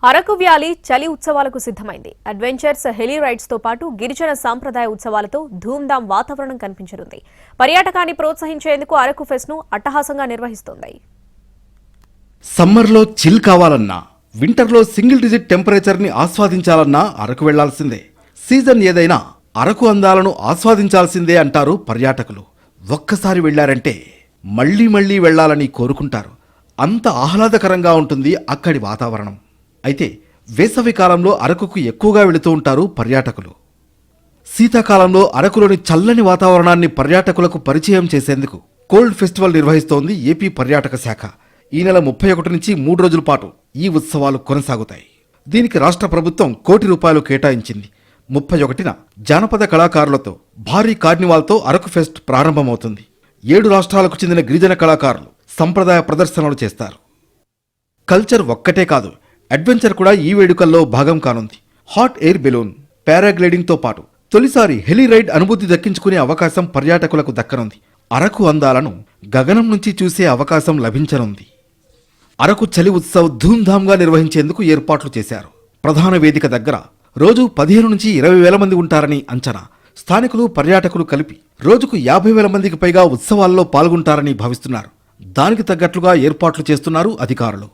Araku valley చలి ఉత్సవాలకు సిద్ధమైంది. అడ్వెంచర్స్, హెలీ రైడ్స్ తో పాటు గిరిజన సాంప్రదాయ ఉత్సవాలతో ధూమ్ధాం వాతావరణం కనిపించనుంది. పర్యాటకాన్ని ప్రోత్సహించేందుకు అరకు ఫెస్ట్ ను అట్టహాసంగా నిర్వహిస్తోంది. సమ్మర్లో చిల్ కావాలన్నా, వింటర్లో సింగిల్ డిజిట్ టెంపరేచర్ ని ఆస్వాదించాలన్నా అరకు వెళ్లాల్సిందే. సీజన్ ఏదైనా అరకు అందాలను ఆస్వాదించాల్సిందే అంటారు పర్యాటకులు. ఒక్కసారి వెళ్లారంటే మళ్లీ మళ్లీ వెళ్లాలని కోరుకుంటారు. అంత ఆహ్లాదకరంగా ఉంటుంది అక్కడి వాతావరణం. అయితే వేసవి కాలంలో అరకుకు ఎక్కువగా వెళుతూ ఉంటారు పర్యాటకులు. శీతాకాలంలో అరకులోని చల్లని వాతావరణాన్ని పర్యాటకులకు పరిచయం చేసేందుకు కోల్డ్ ఫెస్టివల్ నిర్వహిస్తోంది ఏపీ పర్యాటక శాఖ. ఈ నెల 31 నుంచి 3 రోజుల పాటు ఈ ఉత్సవాలు కొనసాగుతాయి. దీనికి రాష్ట్ర ప్రభుత్వం ₹1 కోటి కేటాయించింది. 31న జానపద కళాకారులతో భారీ కార్నివాల్తో అరకు ఫెస్ట్ ప్రారంభమవుతుంది. 7 రాష్ట్రాలకు చెందిన గిరిజన కళాకారులు సంప్రదాయ ప్రదర్శనలు చేస్తారు. కల్చర్ ఒక్కటే కాదు, అడ్వెంచర్ కూడా ఈ వేడుకల్లో భాగం కానుంది. హాట్ ఎయిర్ బెలూన్, పారాగ్లైడింగ్తో పాటు తొలిసారి హెలీ రైడ్ అనుభూతి దక్కించుకునే అవకాశం పర్యాటకులకు దక్కనుంది. అరకు అందాలను గగనం నుంచి చూసే అవకాశం లభించనుంది. అరకు చలి ఉత్సవ్ ధూమ్ధామ్గా నిర్వహించేందుకు ఏర్పాట్లు చేశారు. ప్రధాన వేదిక దగ్గర రోజు 15 నుంచి 20 వేల మంది ఉంటారని అంచనా. స్థానికులు, పర్యాటకులు కలిపి రోజుకు 50,000 మందికి పైగా ఉత్సవాల్లో పాల్గొంటారని భావిస్తున్నారు. దానికి తగ్గట్లుగా ఏర్పాట్లు చేస్తున్నారు అధికారులు.